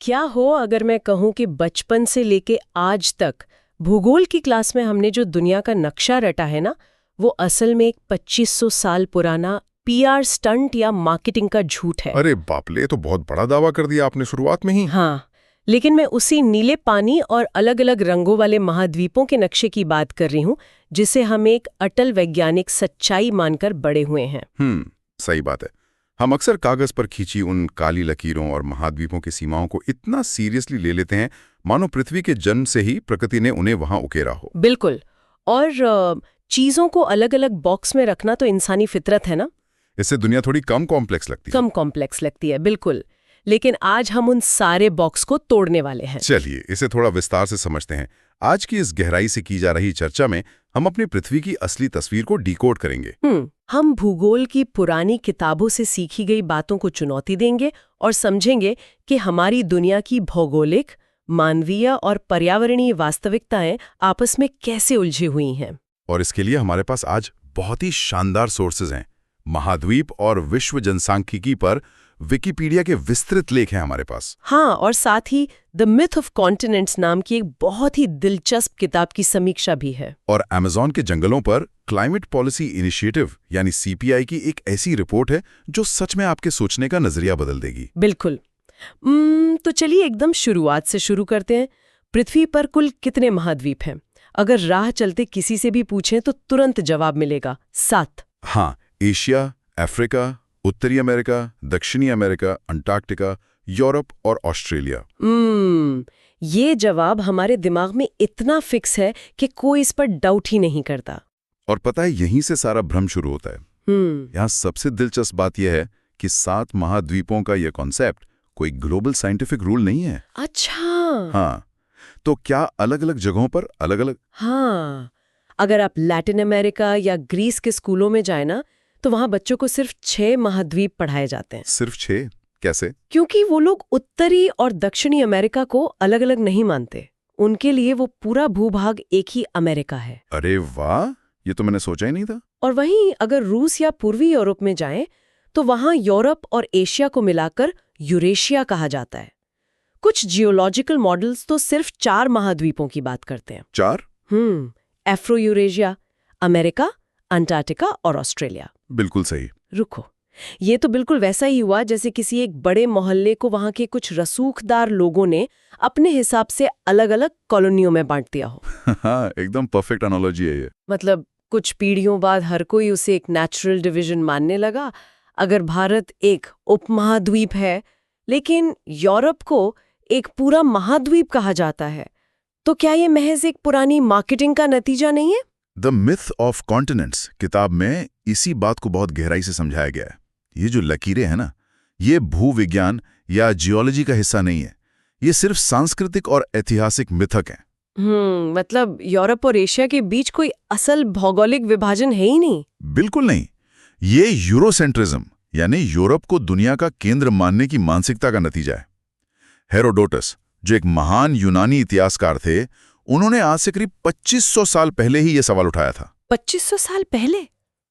क्या हो अगर मैं कहूं कि बचपन से लेके आज तक भूगोल की क्लास में हमने जो दुनिया का नक्शा रटा है ना, वो असल में एक 2500 साल पुराना पीआर स्टंट या मार्केटिंग का झूठ है। अरे बाप रे, तो बहुत बड़ा दावा कर दिया आपने शुरुआत में ही। हाँ, लेकिन मैं उसी नीले पानी और अलग अलग रंगों वाले महाद्वीपों के नक्शे की बात कर रही हूँ, जिसे हम एक अटल वैज्ञानिक सच्चाई मानकर बड़े हुए हैं। सही बात है। हम अक्सर कागज पर खींची उन काली लकीरों और महाद्वीपों की सीमाओं को इतना सीरियसली ले लेते हैं मानो पृथ्वी के जन्म से ही प्रकृति ने उन्हें वहां उकेरा हो। बिल्कुल। और चीजों को अलग अलग बॉक्स में रखना तो इंसानी फितरत है ना। इससे दुनिया थोड़ी कम कॉम्प्लेक्स लगती है। कम कॉम्प्लेक्स लगती है, बिल्कुल। लेकिन आज हम उन सारे बॉक्स को तोड़ने वाले हैं। चलिए इसे थोड़ा विस्तार से समझते हैं। आज की इस गहराई से की जा रही चर्चा में हम अपनी पृथ्वी की असली तस्वीर को डिकोड करेंगे। हम भूगोल की पुरानी किताबों से सीखी गई बातों को चुनौती देंगे और समझेंगे कि हमारी दुनिया की भौगोलिक, मानवीय और पर्यावरणीय वास्तविकताएं आपस में कैसे उलझी हुई हैं। और इसके लिए हमारे पास आज बहुत ही शानदार सोर्सेज हैं। महाद्वीप और विश्व जनसांख्यिकी पर विकिपीडिया के विस्तृत लेख हैं हमारे पास। हाँ, और साथ ही द मिथ ऑफ कॉन्टिनेंट्स नाम की एक बहुत ही दिलचस्प किताब की समीक्षा भी है। और अमेज़न के जंगलों पर क्लाइमेट पॉलिसी इनिशिएटिव यानी सीपीआई की एक ऐसी रिपोर्ट है जो सच में आपके सोचने का नजरिया बदल देगी। बिल्कुल। तो चलिए एकदम शुरुआत से शुरू करते हैं। पृथ्वी पर कुल कितने महाद्वीप हैं? अगर राह चलते किसी से भी पूछें तो तुरंत जवाब मिलेगा, 7। हाँ, एशिया, अफ्रीका, उत्तरी अमेरिका, दक्षिणी अमेरिका, अंटार्कटिका, यूरोप और ऑस्ट्रेलिया। ये जवाब हमारे दिमाग में इतना फिक्स है कि कोई इस पर डाउट ही नहीं करता। और पता है, यहीं से सारा भ्रम शुरू होता है। यहाँ सबसे दिलचस्प बात यह है कि 7 महाद्वीपों का यह कॉन्सेप्ट कोई ग्लोबल साइंटिफिक रूल नहीं है। अच्छा। हाँ, तो क्या अलग अलग जगहों पर अलग अलग? हाँ, अगर आप लैटिन अमेरिका या ग्रीस के स्कूलों में जाए ना, तो वहां बच्चों को सिर्फ 6 महाद्वीप पढ़ाए जाते हैं। सिर्फ 6? कैसे? क्योंकि वो लोग उत्तरी और दक्षिणी अमेरिका को अलग अलग नहीं मानते। उनके लिए वो पूरा भूभाग एक ही अमेरिका है। अरे वाह, ये तो मैंने सोचा ही नहीं था। और वहीं अगर रूस या पूर्वी यूरोप में जाएं, तो वहां यूरोप और एशिया को मिलाकर यूरेशिया कहा जाता है। कुछ जियोलॉजिकल मॉडल्स तो सिर्फ 4 महाद्वीपों की बात करते हैं। 4? एफ्रो यूरेशिया, अमेरिका, अंटार्कटिका और ऑस्ट्रेलिया। बिल्कुल सही। रुको, ये तो बिल्कुल वैसा ही हुआ जैसे किसी एक बड़े मोहल्ले को वहां के कुछ रसूखदार लोगों ने अपने हिसाब से अलग अलग कॉलोनियों में बांट दिया हो। हाँ, एकदम परफेक्ट एनालॉजी है ये। मतलब कुछ पीढ़ियों बाद हर कोई उसे एक नेचुरल डिवीजन मानने लगा। अगर भारत एक उपमहाद्वीप है, लेकिन यूरोप को एक पूरा महाद्वीप कहा जाता है, तो क्या ये महज एक पुरानी मार्केटिंग का नतीजा नहीं है? द मिथ ऑफ कॉन्टिनेंट्स किताब में इसी बात को बहुत गहराई से समझाया गया है। ये जो लकीरें हैं ना, ये भूविज्ञान या जियोलॉजी का हिस्सा नहीं है। ये सिर्फ सांस्कृतिक और ऐतिहासिक मिथक हैं। मतलब यूरोप और एशिया के बीच कोई असल भौगोलिक विभाजन है ही नहीं। बिल्कुल नहीं। ये यूरोसेंट्रिज्म यानी यूरोप को दुनिया का केंद्र मानने की मानसिकता का नतीजा है। हेरोडोटस, जो एक महान यूनानी इतिहासकार थे, उन्होंने आज से करीब 2500 साल पहले ही यह सवाल उठाया था। 2500 साल पहले?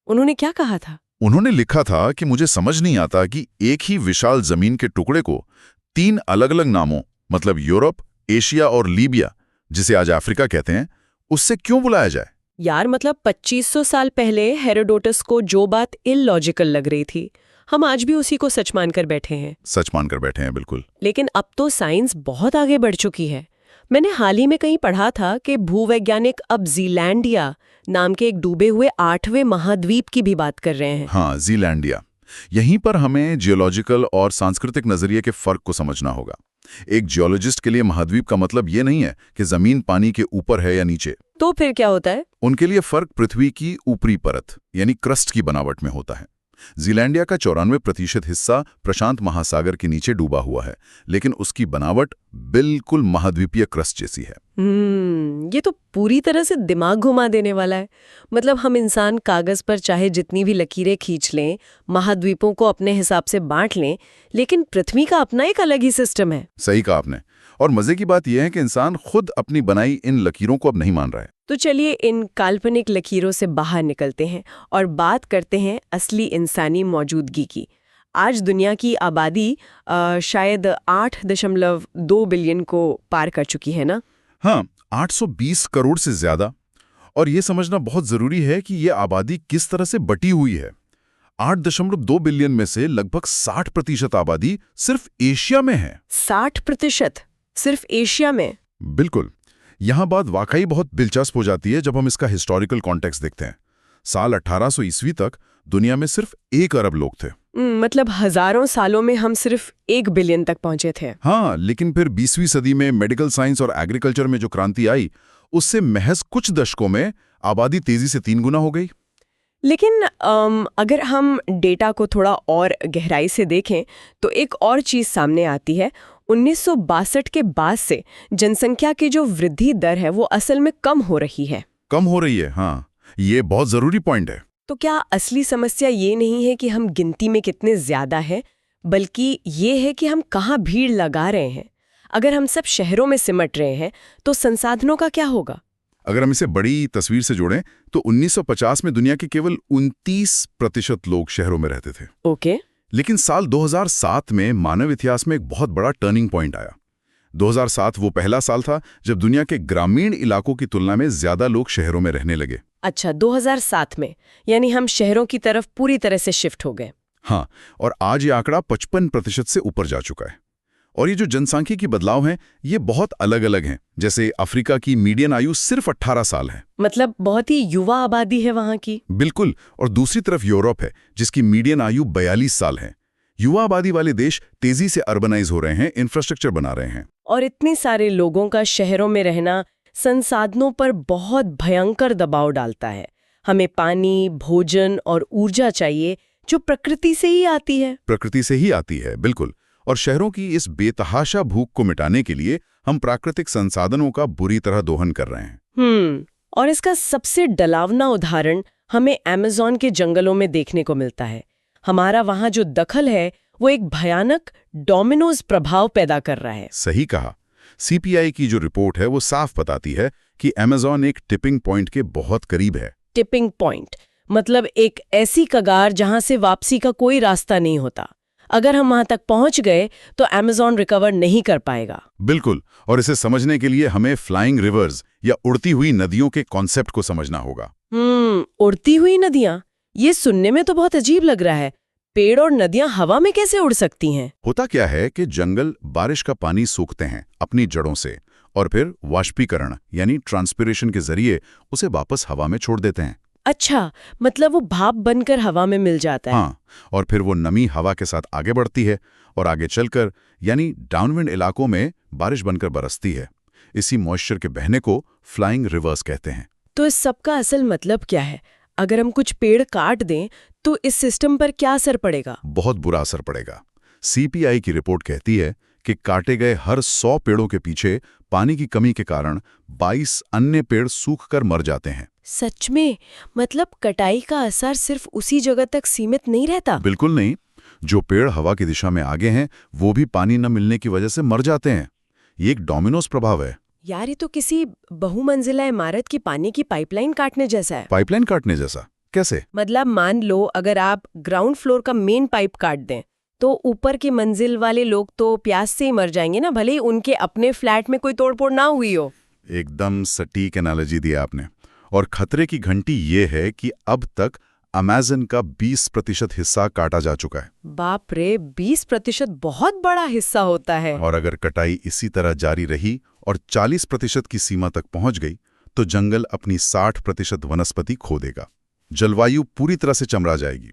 उन्होंने क्या कहा था? उन्होंने लिखा था कि मुझे समझ नहीं आता कि एक ही विशाल जमीन के टुकड़े को 3 अलग अलग नामों, मतलब यूरोप, एशिया और लीबिया, जिसे आज अफ्रीका कहते हैं, उससे क्यों बुलाया जाए। यार, मतलब 2500 साल पहले हेरोडोटस को जो बात इलॉजिकल लग रही थी, हम आज भी उसी को सच मानकर बैठे हैं। सच मानकर बैठे हैं, बिल्कुल। लेकिन अब तो साइंस बहुत आगे बढ़ चुकी है। मैंने हाल ही में कहीं पढ़ा था कि भूवैज्ञानिक अब जीलैंडिया नाम के एक डूबे हुए 8वें महाद्वीप की भी बात कर रहे हैं। हाँ, जीलैंडिया। यहीं पर हमें जियोलॉजिकल और सांस्कृतिक नजरिए के फर्क को समझना होगा। एक जियोलॉजिस्ट के लिए महाद्वीप का मतलब ये नहीं है कि जमीन पानी के ऊपर है या नीचे। तो फिर क्या होता है? उनके लिए फर्क पृथ्वी की ऊपरी परत यानी क्रस्ट की बनावट में होता है। जीलैंडिया का 94% हिस्सा प्रशांत महासागर के नीचे डूबा हुआ है, लेकिन उसकी बनावट बिल्कुल महाद्वीपीय क्रस्ट जैसी है। ये तो पूरी तरह से दिमाग घुमा देने वाला है। मतलब हम इंसान कागज पर चाहे जितनी भी लकीरें खींच लें, महाद्वीपों को अपने हिसाब से बांट लें, लेकिन पृथ्वी का अपना एक अलग ही सिस्टम है। सही कहा आपने। और मजे की बात यह है कि इंसान खुद अपनी बनाई इन लकीरों को अब नहीं मान रहा है। तो चलिए इन काल्पनिक लकीरों से बाहर निकलते हैं और बात करते हैं असली इंसानी मौजूदगी की। आज दुनिया की आबादी शायद 8.2 बिलियन को पार कर चुकी है ना? हाँ, 820 करोड़ से ज्यादा। और ये समझना बहुत जरूरी है कि ये आबादी किस तरह से बटी हुई है। 8.2 बिलियन में से लगभग 60% आबादी सिर्फ एशिया में है। 60% सिर्फ एशिया में? बिल्कुल। यहां बात वाकई बहुत दिलचस्प हो जाती है जब हम इसका हिस्टोरिकल कॉन्टेक्स्ट देखते हैं। साल 1800 ईस्वी तक दुनिया में सिर्फ 1 अरब लोग थे। मतलब हजारों सालों में हम सिर्फ 1 बिलियन तक पहुंचे थे। हाँ, लेकिन फिर 20वीं सदी में मेडिकल साइंस और एग्रीकल्चर में जो क्रांति आई, उससे महज कुछ दशकों में आबादी तेजी से 3 गुना हो गई। लेकिन अगर हम डेटा को थोड़ा और गहराई से देखें तो एक और चीज सामने आती है। 1962 के बाद से जनसंख्या की जो वृद्धि दर है वो असल में कम हो रही है। कम हो रही है, हाँ, ये बहुत जरूरी पॉइंट है। तो क्या असली समस्या ये नहीं है कि हम गिनती में कितने ज्यादा हैं, बल्कि ये है कि हम कहाँ भीड़ लगा रहे हैं? अगर हम सब शहरों में सिमट रहे हैं तो संसाधनों का क्या होगा? अगर हम इसे बड़ी तस्वीर से जोड़ें तो 1950 में दुनिया के केवल 29% लोग शहरों में रहते थे। ओके। लेकिन साल 2007 में मानव इतिहास में एक बहुत बड़ा टर्निंग पॉइंट आया। 2007 वो पहला साल था जब दुनिया के ग्रामीण इलाकों की तुलना में ज्यादा लोग शहरों में रहने लगे। अच्छा, 2007 में, यानी हम शहरों की तरफ पूरी तरह से शिफ्ट हो गए। हाँ, और आज ये आंकड़ा 55% से ऊपर जा चुका है। और ये जो जनसांख्यिकी बदलाव हैं, ये बहुत अलग अलग हैं। जैसे अफ्रीका की मीडियन आयु सिर्फ 18 साल है। मतलब बहुत ही युवा आबादी है वहां की। बिल्कुल। और दूसरी तरफ यूरोप है, जिसकी मीडियन आयु 42 साल है। युवा आबादी वाले देश तेजी से अर्बनाइज हो रहे हैं, इंफ्रास्ट्रक्चर बना रहे हैं। और इतने सारे लोगों का शहरों में रहना संसाधनों पर बहुत भयंकर दबाव डालता है। हमें पानी, भोजन और ऊर्जा चाहिए जो प्रकृति से ही आती है। प्रकृति से ही आती है, बिल्कुल। और शहरों की इस बेतहाशा भूख को मिटाने के लिए हम प्राकृतिक संसाधनों का बुरी तरह दोहन कर रहे हैं। और इसका सबसे डरावना उदाहरण हमें अमेज़न के जंगलों में देखने को मिलता है। हमारा वहां जो दखल है वो एक भयानक डोमिनोज प्रभाव पैदा कर रहा है। सही कहा। सीपीआई की जो रिपोर्ट है वो साफ बताती है कि अमेज़न एक टिपिंग पॉइंट के बहुत करीब है। टिपिंग पॉइंट मतलब एक ऐसी कगार जहां से वापसी का कोई रास्ता नहीं होता। अगर हम वहां तक पहुंच गए तो अमेज़न रिकवर नहीं कर पाएगा। बिल्कुल। और इसे समझने के लिए हमें फ्लाइंग रिवर्स या उड़ती हुई नदियों के कॉन्सेप्ट को समझना होगा। उड़ती हुई नदियां, ये सुनने में तो बहुत अजीब लग रहा है। पेड़ और नदियां हवा में कैसे उड़ सकती हैं? होता क्या है कि जंगल बारिश का पानी सोखते हैं अपनी जड़ों से और फिर वाष्पीकरण यानी ट्रांसपिरेशन के जरिए उसे वापस हवा में छोड़ देते हैं। अच्छा, मतलब वो भाप बनकर हवा में मिल जाता है। हाँ, और फिर वो नमी हवा के साथ आगे बढ़ती है और आगे चलकर यानी डाउनविंड इलाकों में बारिश बनकर बरसती है। इसी मॉइस्चर के बहने को फ्लाइंग रिवर्स कहते हैं। तो इस सब का असल मतलब क्या है? अगर हम कुछ पेड़ काट दें तो इस सिस्टम पर क्या असर पड़ेगा? बहुत बुरा असर पड़ेगा। सीपीआई की रिपोर्ट कहती है कि काटे गए हर 100 पेड़ों के पीछे पानी की कमी के कारण 22 अन्य पेड़ सूखकर मर जाते हैं। सच में? मतलब कटाई का असर सिर्फ उसी जगह तक सीमित नहीं रहता? बिल्कुल नहीं। जो पेड़ हवा की दिशा में आगे हैं वो भी पानी न मिलने की वजह से मर जाते हैं। ये एक डोमिनोज प्रभाव है। यार, ये तो किसी बहुमंजिला इमारत की पानी की पाइपलाइन काटने जैसा है। पाइपलाइन काटने जैसा? कैसे? मतलब मान लो अगर आप ग्राउंड फ्लोर का मेन पाइप काट दें तो ऊपर की मंजिल वाले लोग तो प्यास से ही मर जाएंगे ना, भले ही उनके अपने फ्लैट में कोई तोड़फोड़ ना हुई हो। एकदम सटीक एनालॉजी दी आपने। और खतरे की घंटी ये है कि अब तक अमेज़न का 20% हिस्सा काटा जा चुका है। बाप रे, 20% बहुत बड़ा हिस्सा होता है। और अगर कटाई इसी तरह जारी रही और 40% की सीमा तक पहुंच गई तो जंगल अपनी 60% वनस्पति खो देगा। जलवायु पूरी तरह से चमरा जाएगी।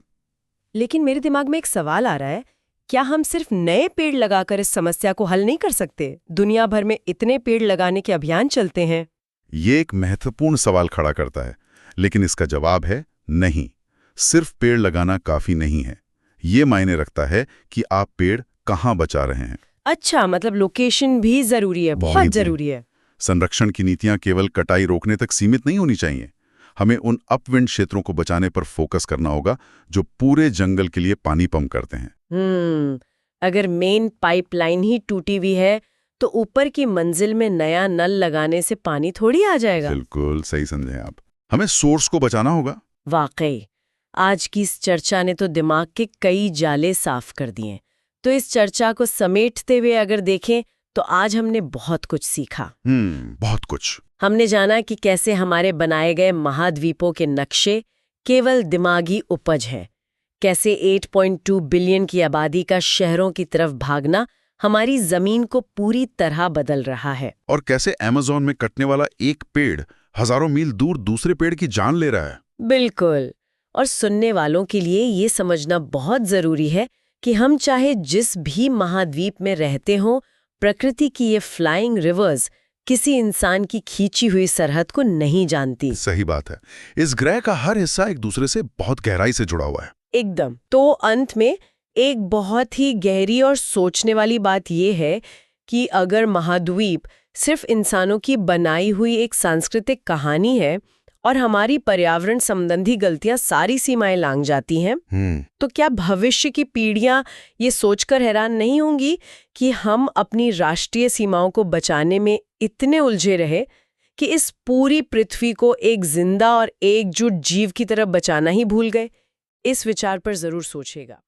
लेकिन मेरे दिमाग में एक सवाल आ रहा है, क्या हम सिर्फ नए पेड़ लगाकर इस समस्या को हल नहीं कर सकते? दुनिया भर में इतने पेड़ लगाने के अभियान चलते हैं। ये एक महत्वपूर्ण सवाल खड़ा करता है, लेकिन इसका जवाब है नहीं। सिर्फ पेड़ लगाना काफी नहीं है। ये मायने रखता है कि आप पेड़ कहाँ बचा रहे हैं। अच्छा, मतलब लोकेशन भी जरूरी है, बहुत जरूरी है। संरक्षण की नीतियां केवल कटाई रोकने तक सीमित नहीं होनी चाहिए। हमें उन अपविंड क्षेत्रों को बचाने पर फोकस करना होगा जो पूरे जंगल के लिए पानी पंप करते हैं। अगर मेन पाइपलाइन ही टूटी हुई है तो ऊपर की मंजिल में नया नल लगाने से पानी थोड़ी आ जाएगा। बिल्कुल सही समझे आप। हमें सोर्स को बचाना होगा। वाकई। आज की इस चर्चा ने तो दिमाग के कई जाले साफ कर दिए। तो इस चर्चा को समेटते हुए अगर देखें तो आज हमने बहुत कुछ सीखा। बहुत कुछ। हमने जाना कि कैसे हमारे बनाए गए महाद्वीपों के नक्शे केवल दिमागी उपज है, कैसे 8.2 बिलियन की आबादी का शहरों की तरफ भागना हमारी जमीन को पूरी तरह बदल रहा है, और कैसे अमेज़न में कटने वाला एक पेड़ हजारों मील दूर दूसरे पेड़ की जान ले रहा है। बिल्कुल। और सुनने वालों के लिए ये समझना बहुत जरूरी है कि हम चाहे जिस भी महाद्वीप में रहते हों, प्रकृति की ये फ्लाइंग रिवर्स किसी इंसान की खींची हुई सरहद को नहीं जानती। सही बात है। इस ग्रह का हर हिस्सा एक दूसरे से बहुत गहराई से जुड़ा हुआ है। एकदम। तो अंत में एक बहुत ही गहरी और सोचने वाली बात यह है कि अगर महाद्वीप सिर्फ इंसानों की बनाई हुई एक सांस्कृतिक कहानी है और हमारी पर्यावरण संबंधी गलतियां सारी सीमाएं लांघ जाती हैं, तो क्या भविष्य की पीढ़ियां ये सोचकर हैरान नहीं होंगी कि हम अपनी राष्ट्रीय सीमाओं को बचाने में इतने उलझे रहे कि इस पूरी पृथ्वी को एक जिंदा और एकजुट जीव की तरह बचाना ही भूल गए? इस विचार पर जरूर सोचिएगा।